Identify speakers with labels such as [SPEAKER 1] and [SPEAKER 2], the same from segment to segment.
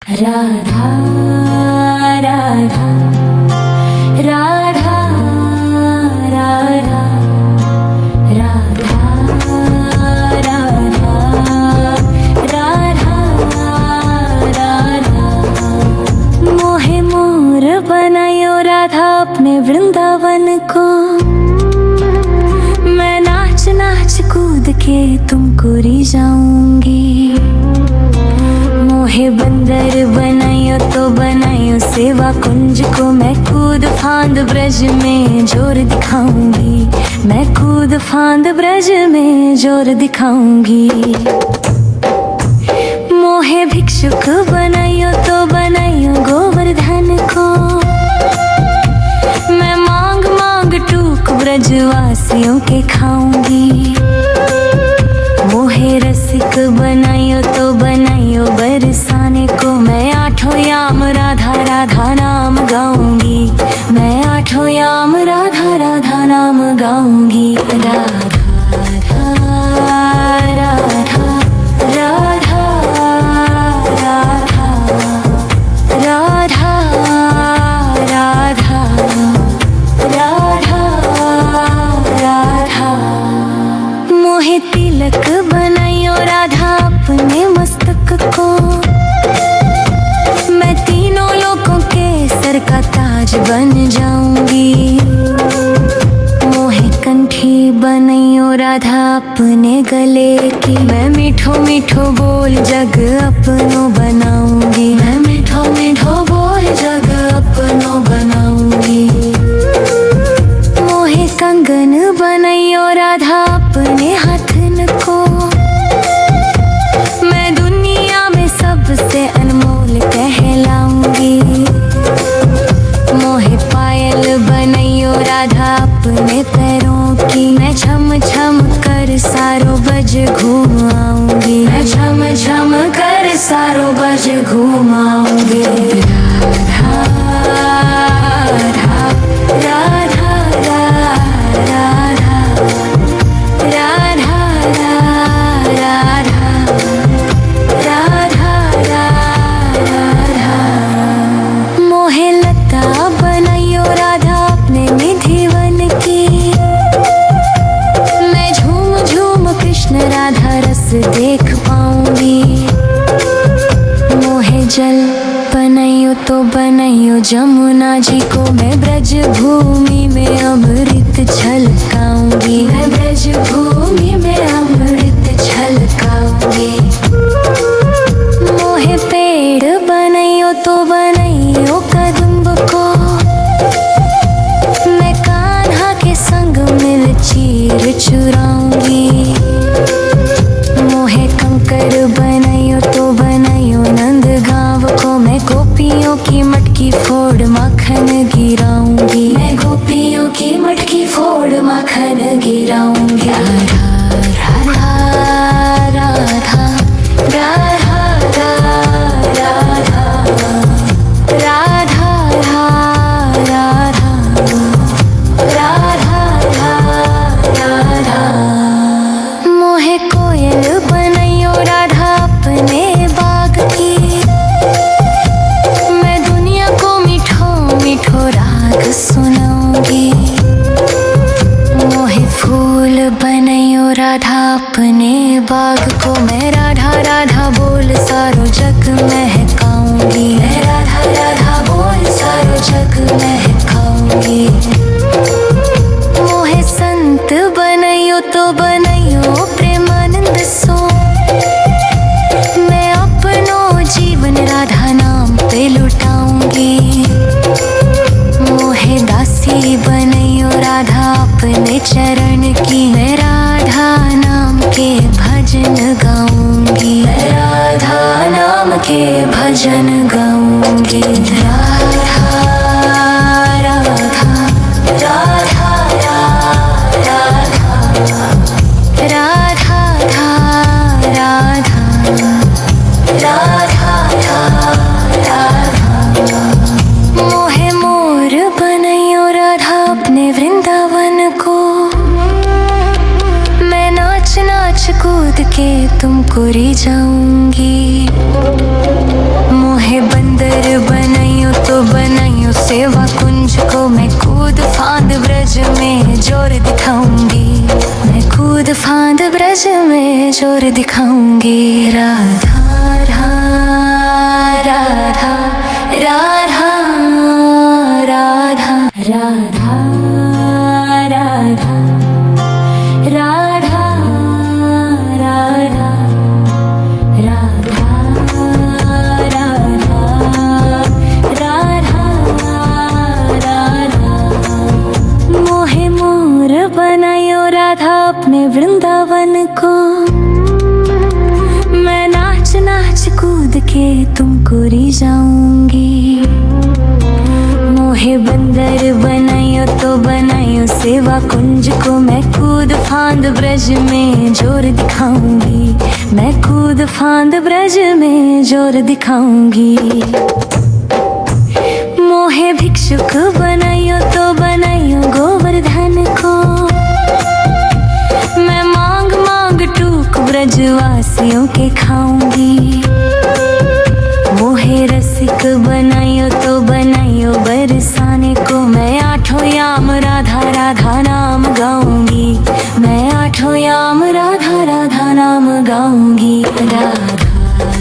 [SPEAKER 1] राधा राधा राधा राधा राधा राधा राधा राधा मोहे मोर बनायो राधा अपने वृंदावन को। मैं नाच नाच कूद के तुमको रिझाऊंगी। मोहे बंदर बनायो तो बनायो सेवा कुंज को। मैं कूद फांद ब्रज में जोर दिखाऊंगी। मैं कूद फांद ब्रज में जोर दिखाऊंगी। मोहे भिक्षुक बनायो तो बनायो गोवर्धन को। मैं मांग मांग टूक ब्रजवासियों के खाऊंगी। मोहे रसिक बनायो तो बनायो बरसाने को। मैं आठों याम राधा राधा नाम गाऊंगी। मैं आठों याम राधा राधा नाम गाऊंगी। राधा राधा राधा राधा राधा राधा राधा राधा। मोहे तिलक बनायो राधा अपने मस्तक को। मैं तीनों लोगों के सर का ताज बन जाऊंगी। मोहे कंठी बनायो राधा अपने गले की। मैं मीठो मीठो बोल जग अपनो बनाऊंगी। मैं मीठो मीठो बोल जग अपनो बनाऊंगी। मोहे कंगन बनायो राधा अपने हाथन को। मैं दुनिया में सबसे अनमोल कहलाऊंगी। मोहे पायल बनायो राधा अपने पैरों की। मैं छम छम कर सारो बज घूमाऊंगी। मैं छम छम कर सारो बज घूमाऊंगी। राधा राधा राधा राधा राधा राधा राधा राधा। मोहे लता बनायो राधा अपने निधिवन की। मैं झूम झूम कृष्ण राधा रस देख पाऊंगी। मोहे जल बनायो तो बनायो जमुना जी को। मैं ब्रज भूमि में अमृत छलकाऊंगी। मैं ब्रज भूमि में अमृत छलकाऊंगी। मोहे पेड़ बनायो तो बनायो कदम्ब को। मैं कान्हा के संग मिल चीर चुराऊंगी। मोहे कंकर बनायो तो बनायो नंद गाँव को। मैं गोपियों की मटकी फोड़ माखन गिराऊंगी। मैं गोपियों की मटकी फोड़ माखन गिराऊंगी। राधा राधा राधा राधा राधा राधा राधा राधा। मोहे कोयल बनायो राधा अपने बाग की। मैं दुनिया को मीठो मीठो राग सुनाऊंगी। मोहे फूल बनायो राधा अपने बाग को। मैं राधा राधा बोल सारो जग महकाऊंगी। मैं राधा राधा बोल सारो जग महकाऊंगी। मोहे संत बनायो तो बनायो प्रेमानंद सो। मैं अपनो जीवन राधा नाम पे लुटाऊंगी। मोहे दासी बनायो राधा अपने चरण की। मैं राधा नाम के भजन गाऊंगी। मैं राधा नाम के भजन गाऊंगी। राधा राधा राधा राधा राधा राधा राधा। मोहे मोर बनायो राधा अपने वृंदावन को। मैं नाच नाच कूद के तुमको रिझाऊंगी। मोहे जोर दिखाऊंगी। राधा राधा राधा राधा राधा राधा राधा राधा राधा मोहे मोर बनायो राधा अपने वृंदावन को। मैं नाच नाच कूद के तुमको रिझाऊंगी। मोहे बंदर बनायो तो बनायो सेवा कुंज को। मैं कूद फांद ब्रज में जोर दिखाऊंगी। मैं कूद फांद ब्रज में जोर दिखाऊंगी। मोहे भिक्षुक बनायो तो बनायो गोवर्धन को। मैं मांग मांग टूक ब्रजवासियों के खाऊंगी। मोहे रसिक बनायो तो बनायो बरसाने को। मैं आठों याम राधा राधा नाम गाऊंगी। मैं आठों याम राधा राधा नाम गाऊंगी। राधा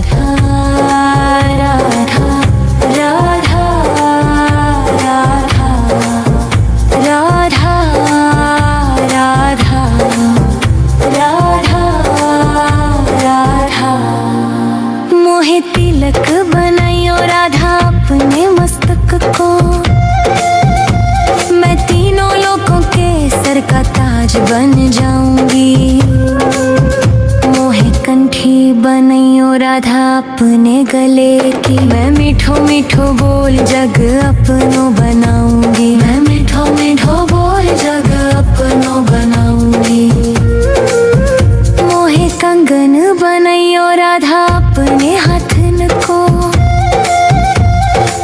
[SPEAKER 1] राधा राधा राधा राधा राधा राधा राधा। मोहे तिलक बनायो राधा अपने मस्तक को। मैं तीनों लोगों के सर का ताज बन जाऊंगी। मोहे कंठी बनायो राधा अपने गले की। मैं मीठो मीठो बोल जग अपनो बनाऊंगी। मैं मीठो मीठो बोल जग अपनो बनाऊंगी। मोहे कंगन बनायो राधा अपने हाथन को।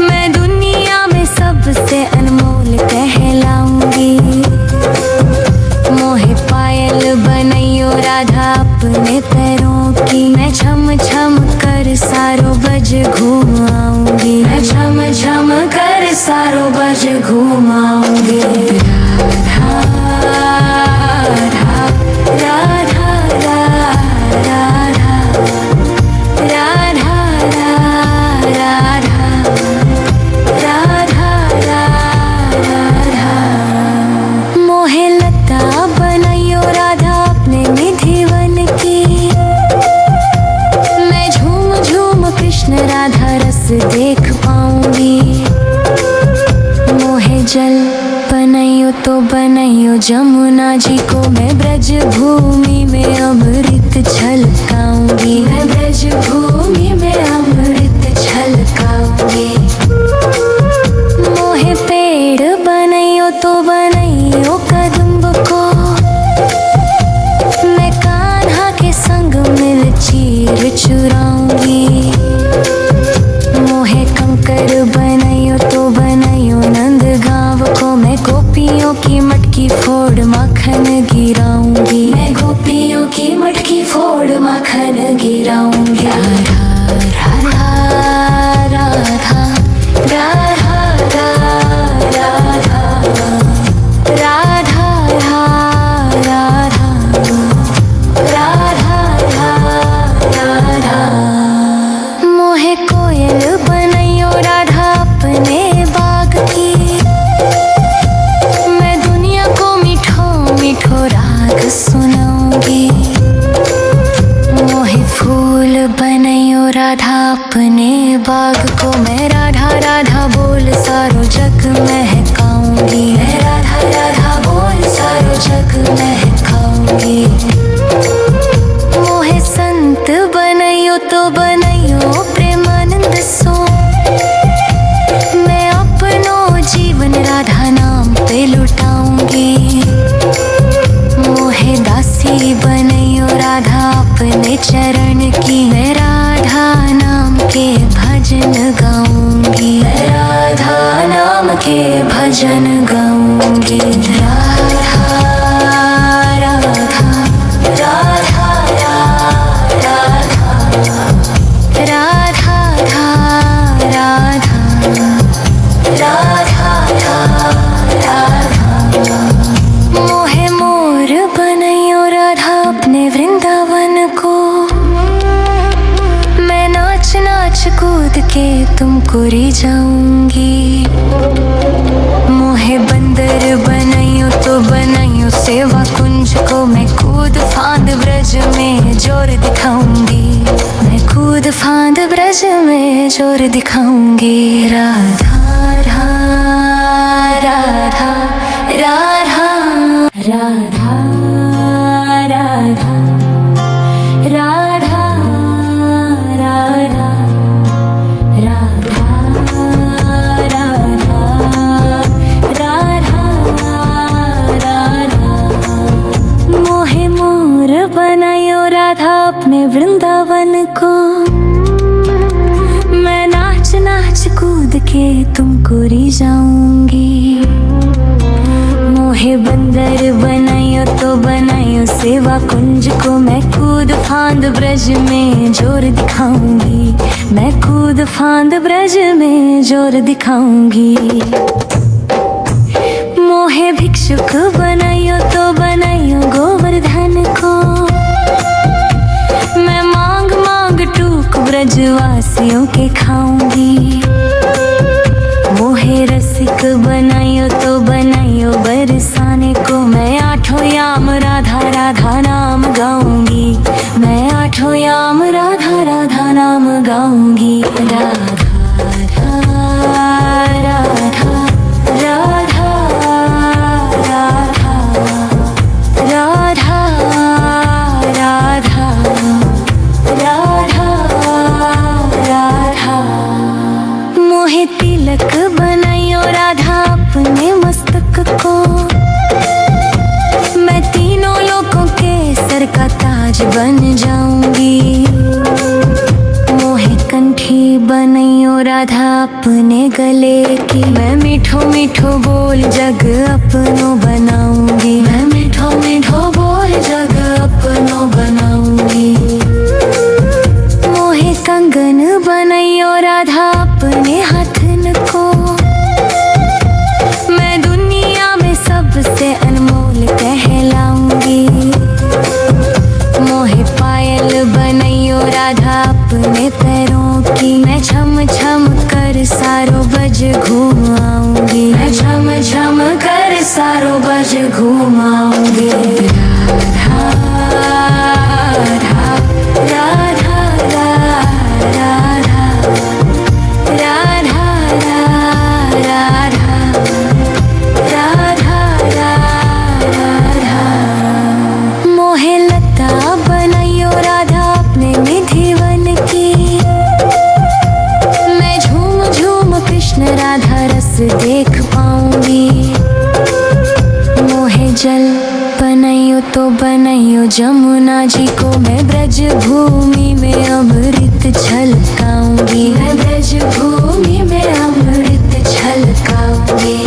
[SPEAKER 1] मैं दुनिया में सबसे अनमोल कहलाऊंगी। मोहे पायल बनायो राधा अपने पैरों की। मैं छम छम कर सारो बज घुमाऊंगी। मैं छम छम कर सारो बज घुमाऊंगी। राधा राधा राधा राधा राधा राधा राधा राधा। मोहे लता बनायो राधा अपने निधि वन की। मैं झूम झूम कृष्ण राधा रस देख पाऊंगी। मोहे जल बनायो तो बनायो जमुना जी को। मैं ब्रज भूमि में अमृत छलकाऊंगी। मैं ब्रज भूमि में अमृत छलकाऊंगी। मोहे पेड़ बनायो तो बनायो कदम्ब को। मैं कान्हा के संग मिल चीर चुराऊंगी। मोहे कंकर बनायो तो बनायो नंद गांव को। मैं गोपियों की मटकी फोड़ माखन गिराऊंगी। मैं गोपियों की मटकी फोड़ माखन गिराऊंगी। राधा राधा राधा राधा राधा राधा राधा राधा। मोहे कोयल बनायो राधा अपने बाग की। मैं दुनिया को मीठो मीठो राग सुनाऊंगी। मोहे फूल बनायो राधा अपने बाग को। मैं राधा राधा बोल सारो जग महकाऊंगी। मैं राधा राधा बोल सारो जग महकाऊंगी। मोहे संत बनायो तो बनायो प्रेमानंद सो। मैं अपनो जीवन राधा नाम पे लुटाऊंगी। मोहे दासी बनायो राधा अपने चरण की। मैं राधा नाम के भजन गाऊंगी। मैं राधा नाम के भजन गाऊंगी। राधा राधा राधा राधा राधा राधा राधा। मोहे मोर बनायो राधा अपने वृंदावन को। के तुमको रिझाऊंगी। मोहे बंदर बनाइयो तो बनाइयो सेवा कुंज को मैं कूद फांद ब्रज में जोर दिखाऊंगी। मैं कूद फांद ब्रज में जोर दिखाऊंगी। राधा राधा राधा राधा राधा राधा राधा राधा बनायो राधा अपने वृंदावन को। मैं नाच नाच कूद के तुमको रिझाऊंगी। मोहे बंदर बनायो तो बनायो सेवा कुंज को मैं कूद फांद ब्रज में जोर दिखाऊंगी। मैं कूद फांद ब्रज में जोर दिखाऊंगी। मोहे भिक्षुक बनायो तो बनायो गोवर्धन को। मैं मांग मांग टूक ब्रजवासियों के खाऊंगी। मोहे रसिक बनायो तो बनायो बरसाने को। मैं आठों याम राधा राधा नाम गाऊंगी। मैं आठों याम राधा राधा नाम गाऊंगी। राधा तिलक बनाइयो राधा अपने मस्तक को। मैं तीनों लोगों के सर का ताज बन जाऊंगी। मोहे कंठी बनाइयो राधा अपने गले की। मैं मीठो मीठो बोल जग अपनो बनाऊंगी। मैं मीठो मीठो बोल जग अपनो बनाऊंगी। मोहे कंगन बनाइयो राधा अपने हाथन को। मैं दुनिया में सबसे अनमोल कहलाऊंगी। मोहे पायल बनाइयो राधा अपने पैरों की। मैं छम छम कर सारो बज घुमाऊंगी। मैं छम छम कर सारो बज घुमाऊंगी। राधा राधा राधा राधा मोहे लता बनाइयो राधा अपने निधिवन की। मैं झूम झूम कृष्ण राधा रस देख पाऊंगी। मोहे जल बनाइयो तो बनाइयो जमुना जी को। मैं ब्रज भूमि में अमृत छलकाऊंगी। मैं ब्रज भूमि में अमृत छलकाऊंगी।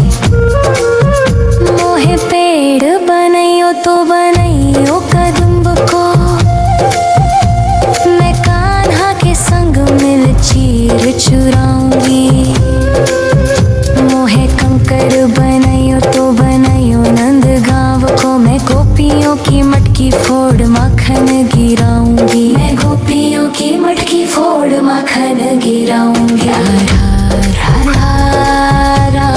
[SPEAKER 1] मोहे पेड़ बनाइयो तो बनाइयो कदम्ब को। मैं कान्हा के संग मिल चीर चुराऊंगी। मोहे कंकर बनाइयो तो बनाइयो नंद गांव को। मैं गोपियों की मटकी फोड़ माखन गिराऊंगी। मैं गोपियों की मटकी फोड़ माखन गिराऊंगी। राधा राधा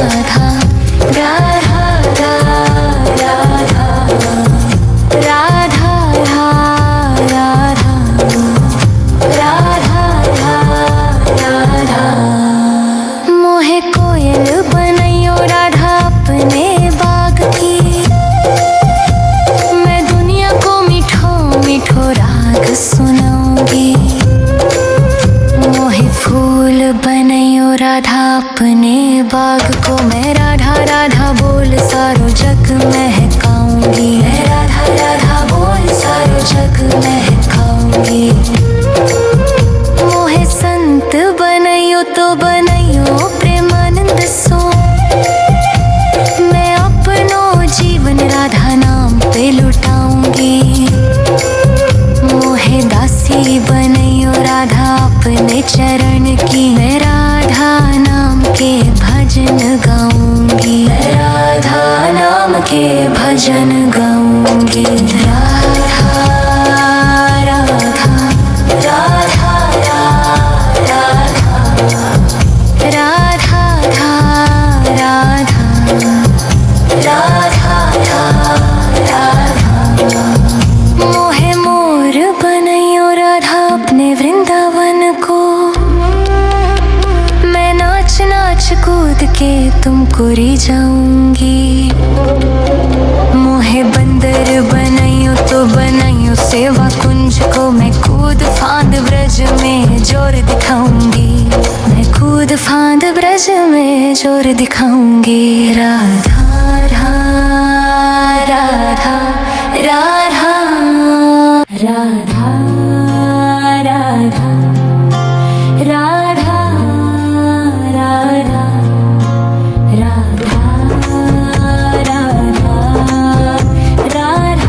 [SPEAKER 1] राधा राधा राधा राधा राधा राधा। मोहे कोयल बनाइयो राधा अपने बाग की। मैं दुनिया को मीठो मीठो राग सुनाऊंगी। मोहे फूल बनाइयो राधा अपने बाग को। मैं राधा राधा बोल सारो जग महकाऊंगी। मैं राधा राधा बोल सारो जग महकाऊंगी। मोहे संत बनाइयो तो बनाइयो प्रेमानंद सो। मैं अपनो जीवन राधा नाम पे लुटाऊंगी। मोहे दासी बनाइयो राधा अपने चरण की। मैं राधा नाम के भजन गाऊंगी। मैं राधा नाम के भजन गाऊंगी। राधा राधा राधा राधा राधा। नाच कूद के तुमको रिझाऊंगी। मोहे बंदर बनाइयो तो बनाइयो सेवा कुंज को मैं कूद फांद ब्रज में जोर दिखाऊंगी। मैं कूद फांद ब्रज में जोर दिखाऊंगी। राधा राधा राधा राधा राधा राधा राधा राधा राधा राधा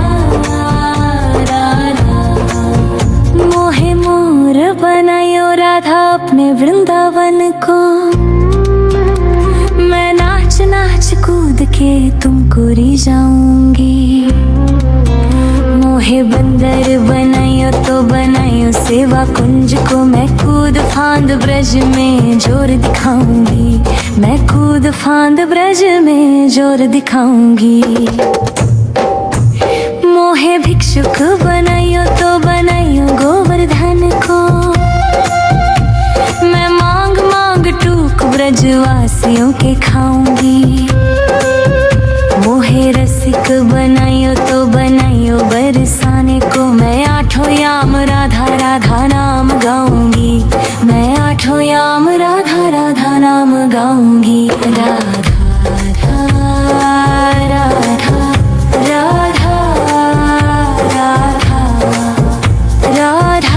[SPEAKER 1] राधा। मोहे मोर बनायो राधा अपने वृंदावन को। मैं नाच नाच कूद के तुमको रिझाऊंगी। मोहे बंदर बनाइयो तो बनाइयो सेवा कुंज को मैं कूद फांद ब्रज में जोर दिखाऊंगी। मैं कूद फांद ब्रज में जोर दिखाऊंगी। मोहे भिक्षुक बनाइयो तो बनाइयो गोवर्धन को। मैं मांग मांग टूक ब्रजवासियों के खाऊंगी। मोहे रसिक बनाइयो तो बनाइयो बरसाने को। मैं आठों याम राधा राधा नाम गाऊंगी। मैं आठों याम राधा राधा नाम गाऊंगी। राधा राधा राधा राधा राधा राधा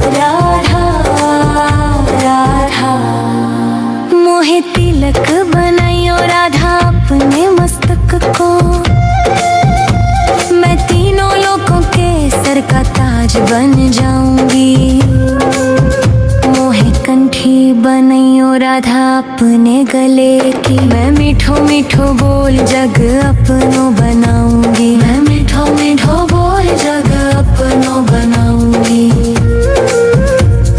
[SPEAKER 1] राधा राधा। मोहे तिलक बनाइयो राधा अपने मस्तक को। मैं तीनों लोगों के सर का ताज बन जाऊंगी। मोहे कंठी बनाइयो राधा अपने गले की। मैं मीठो मीठो बोल जग अपनो बनाऊंगी। मैं मीठो मीठो बोल जग अपनो बनाऊंगी।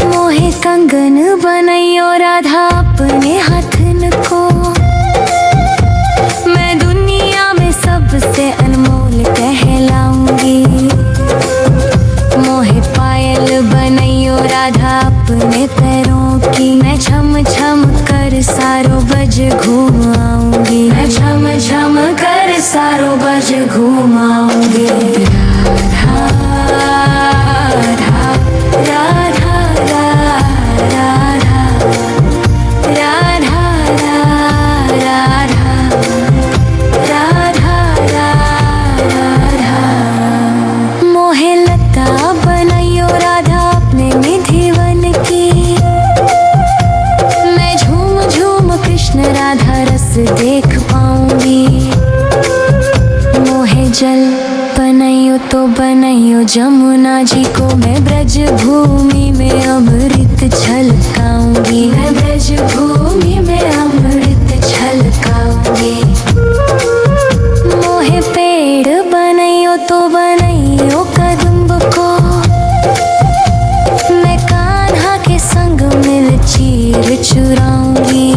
[SPEAKER 1] मोहे कंगन बनाइयो राधा अपने हाथन को। मैं दुनिया में सबसे अनमोल कहलाऊंगी। मोहे पायल बनाइयो राधा अपने पैरों की। मैं छम छम कर सारो बज घूमाऊंगी। मैं छम छम कर सारो बज घूमाऊंगी। राधा राधा राधा राधा राधा राधा राधा राधा। मोहे लता बनाइयो राधा अपने निधिवन की। मैं झूम झूम कृष्ण राधा रस देख पाऊंगी। मोहे जल बनाइयो तो बनाइयो जमुना जी को। मैं ब्रज भूमि में अमृत छलकाऊंगी। मैं ब्रज भूमि में अमृत छलकाऊंगी। मोहे पेड़ बनाइयो तो बनाइयो कदम्ब को। मैं कान्हा के संग मिल चीर चुराऊंगी।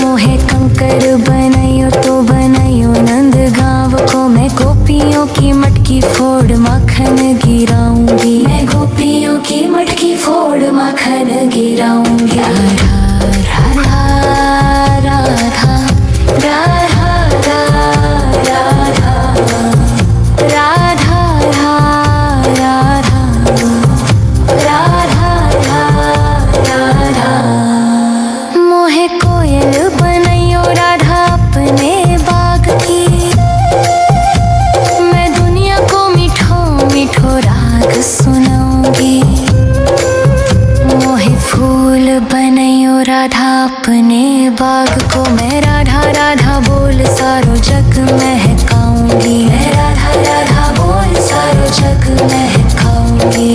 [SPEAKER 1] मोहे कंकर बनाइयो तो बनाइयो नंद गांव को। मैं गोपियों की मटकी फोड़ माखन गिराऊंगी। मैं गोपियों की मटकी फोड़ माखन गिराऊंगी। राधा राधा राधा राधा राधा राधा राधा राधा। मोहे कोयल बनाइयो राधा अपने बाग की। मैं दुनिया को मीठो मीठो राग सुनाऊंगी। मोहे फूल बनाइयो राधा अपने बाग को। मैं राधा राधा बोल सारो जग महकाऊंगी। मैं राधा राधा बोल सारो जग महकाऊंगी।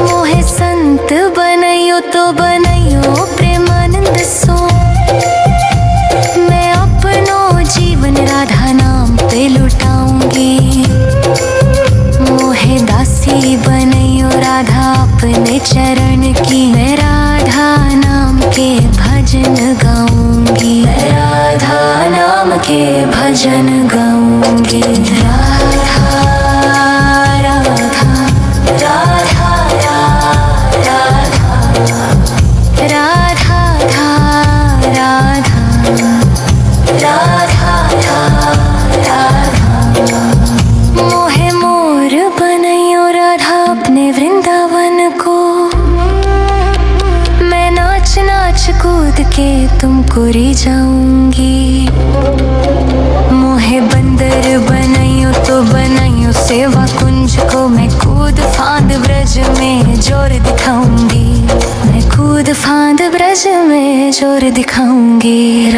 [SPEAKER 1] मोहे संत बनाइयो तो बनाइयो प्रेमानंद सो। मैं अपनो जीवन राधा नाम पे लुटाऊंगी। मोहे दासी बनाइयो राधा अपने चरण की। मैं राधा नाम के भजन गाऊंगी। मैं राधा नाम के भजन गाऊंगी। राधा राधा राधा राधा के तुमको रिझाऊंगी। मोहे बंदर बनाइयो तो बनाइयो सेवा कुंज को, मैं कूद फांद ब्रज में जोर दिखाऊंगी। मैं कूद फांद ब्रज में जोर दिखाऊंगी।